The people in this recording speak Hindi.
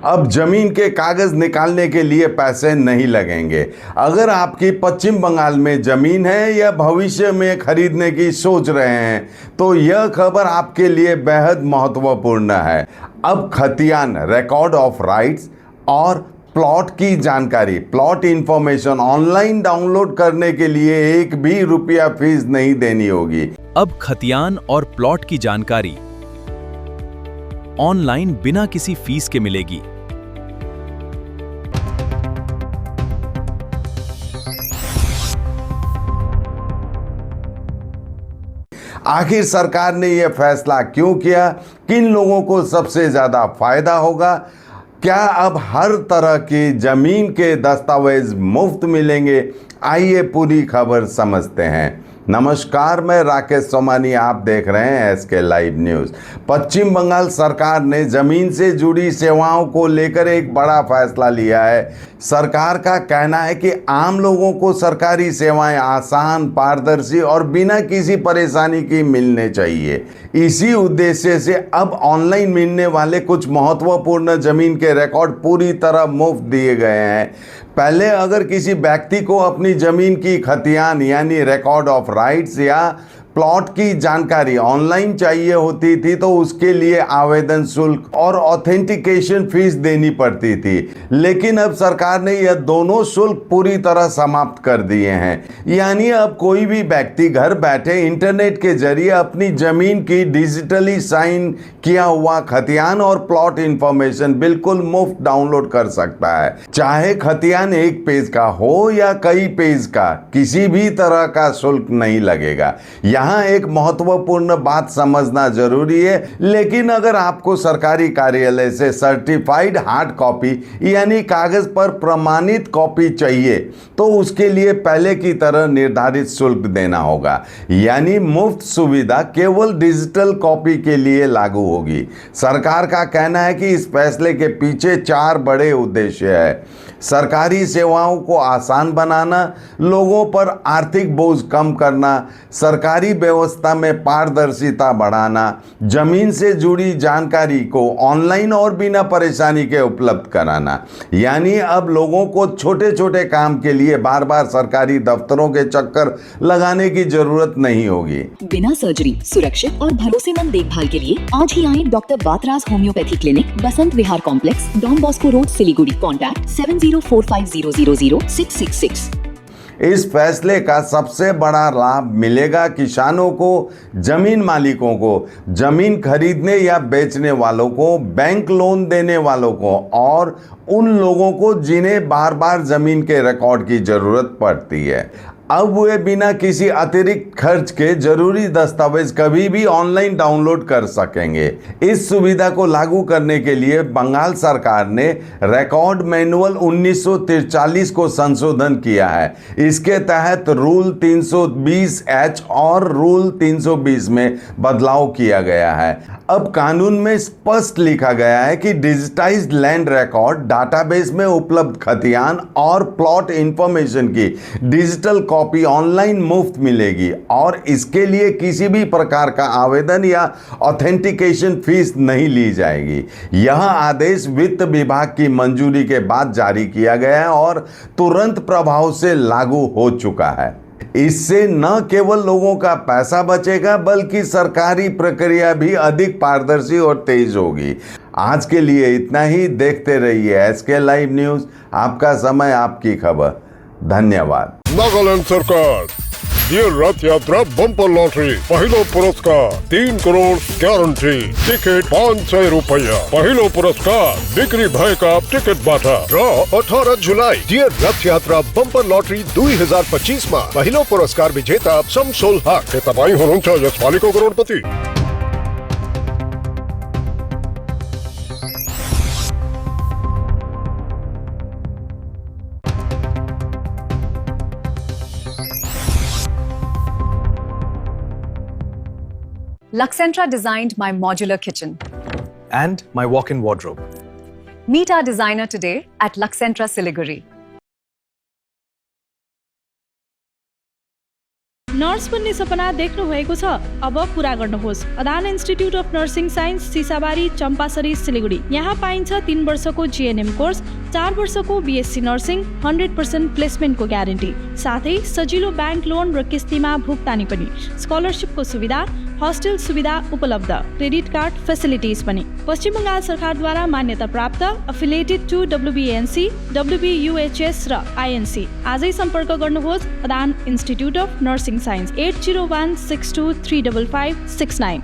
अब जमीन के कागज निकालने के लिए पैसे नहीं लगेंगे। अगर आपकी पश्चिम बंगाल में जमीन है या भविष्य में खरीदने की सोच रहे हैं तो यह खबर आपके लिए बेहद महत्वपूर्ण है। अब खतियान रिकॉर्ड ऑफ राइट्स और प्लॉट की जानकारी, प्लॉट इंफॉर्मेशन ऑनलाइन डाउनलोड करने के लिए एक भी रुपया फीस नहीं देनी होगी। अब खतियान और प्लॉट की जानकारी ऑनलाइन बिना किसी फीस के मिलेगी। आखिर सरकार ने यह फैसला क्यों किया? किन लोगों को सबसे ज्यादा फायदा होगा? क्या अब हर तरह की जमीन के दस्तावेज मुफ्त मिलेंगे? आइए पूरी खबर समझते हैं। नमस्कार, मैं राकेश सोमानी, आप देख रहे हैं एसके लाइव न्यूज़। पश्चिम बंगाल सरकार ने जमीन से जुड़ी सेवाओं को लेकर एक बड़ा फैसला लिया है। सरकार का कहना है कि आम लोगों को सरकारी सेवाएं आसान, पारदर्शी और बिना किसी परेशानी की मिलने चाहिए। इसी उद्देश्य से अब ऑनलाइन मिलने वाले कुछ महत्वपूर्ण जमीन के रिकॉर्ड पूरी तरह मुफ्त दिए गए हैं। पहले अगर किसी व्यक्ति को अपनी जमीन की खतियान यानी रिकॉर्ड ऑफ राइट्स या प्लॉट की जानकारी ऑनलाइन चाहिए होती थी तो उसके लिए आवेदन शुल्क और ऑथेंटिकेशन फीस देनी पड़ती थी, लेकिन अब सरकार ने यह दोनों शुल्क पूरी तरह समाप्त कर दिए हैं। यानी अब कोई भी व्यक्ति घर बैठे इंटरनेट के जरिए अपनी जमीन की डिजिटली साइन किया हुआ खतियान और प्लॉट इंफॉर्मेशन बिल्कुल मुफ्त डाउनलोड कर सकता है। चाहे खतियान एक पेज का हो या कई पेज का, किसी भी तरह का शुल्क नहीं लगेगा। यहाँ एक महत्वपूर्ण बात समझना जरूरी है, लेकिन अगर आपको सरकारी कार्यालय से सर्टिफाइड हार्ड कॉपी यानी कागज पर प्रमाणित कॉपी चाहिए तो उसके लिए पहले की तरह निर्धारित शुल्क देना होगा। यानी मुफ्त सुविधा केवल डिजिटल कॉपी के लिए लागू होगी। सरकार का कहना है कि इस फैसले के पीछे 4 बड़े उद्देश्य है। सरकारी सेवाओं को आसान बनाना, लोगों पर आर्थिक बोझ कम करना, सरकारी व्यवस्था में पारदर्शिता बढ़ाना, जमीन से जुड़ी जानकारी को ऑनलाइन और बिना परेशानी के उपलब्ध कराना। यानी अब लोगों को छोटे छोटे काम के लिए बार बार सरकारी दफ्तरों के चक्कर लगाने की जरूरत नहीं होगी। बिना सर्जरी, सुरक्षित और भरोसेमंद देखभाल के लिए आज ही आए doctor Batraj homeopathy clinic, Basant Vihar complex, Don Bosco road, Siliguri. Contact 7045000666। इस फैसले का सबसे बड़ा लाभ मिलेगा किसानों को, जमीन मालिकों को, जमीन खरीदने या बेचने वालों को, बैंक लोन देने वालों को और उन लोगों को जिन्हें बार बार जमीन के रिकॉर्ड की जरूरत पड़ती है। अब वे बिना किसी अतिरिक्त खर्च के जरूरी दस्तावेज कभी भी ऑनलाइन डाउनलोड कर सकेंगे। इस सुविधा को लागू करने के लिए बंगाल सरकार ने रिकॉर्ड मैनुअल 1943 को संशोधन किया है। इसके तहत रूल 320H और रूल 320 में बदलाव किया गया है। अब कानून में स्पष्ट लिखा गया है कि डिजिटाइज्ड लैंड रिकॉर्ड डाटाबेस में उपलब्ध खतियान और प्लॉट इंफॉर्मेशन की डिजिटल कॉपी ऑनलाइन मुफ्त मिलेगी और इसके लिए किसी भी प्रकार का आवेदन या ऑथेंटिकेशन फीस नहीं ली जाएगी। यह आदेश वित्त विभाग की मंजूरी के बाद जारी किया गया है और तुरंत प्रभाव से लागू हो चुका है। इससे न केवल लोगों का पैसा बचेगा बल्कि सरकारी प्रक्रिया भी अधिक पारदर्शी और तेज होगी। आज के लिए इतना ही। देखते रहिए एसके लाइव न्यूज़, आपका समय, आपकी खबर। धन्यवाद। नागालैंड सरकार ये रथ यात्रा बम्पर लॉटरी, पहलो पुरस्कार 3 करोड़ गारंटी, टिकट 500 रुपया, पहलो पुरस्कार बिक्री भय का टिकट बाटा। ड्रॉ 18 जुलाई। ये रथ यात्रा बम्पर लॉटरी 2025 में पहलो पुरस्कार विजेता शमसुल हक के तपाई हुनुहुन्छ यसपालिको करोड़पति। Luxentra designed my modular kitchen and my walk-in wardrobe. Meet our designer today at Luxentra Siliguri. Nurse बन्ने सपना देख्नु भएको छ? अब पूरा गर्नुहोस्। Adan institute of nursing science, Sisabari, Champasari, Siliguri. यहाँ पाइन्छ 3 वर्षको जीएनएम कोर्स, 4 वर्षको बीएससी नर्सिङ, 100% प्लेसमेन्टको ग्यारेन्टी, साथै सजिलो ब्याङ्क लोन र किस्तीमा भुक्तानी पनि, स्कलरसिपको सुविधा, हस्टेल सुविधा उपलब्ध, क्रेडिट कार्ड फेसिलिटिज पनि। पश्चिम बङ्गाल सरकारद्वारा मान्यता प्राप्त, एफिलिएटेड टु WBNC, WBUHS र INC। आजै सम्पर्क गर्नुहोस् Adan institute of nursing science 8016235569।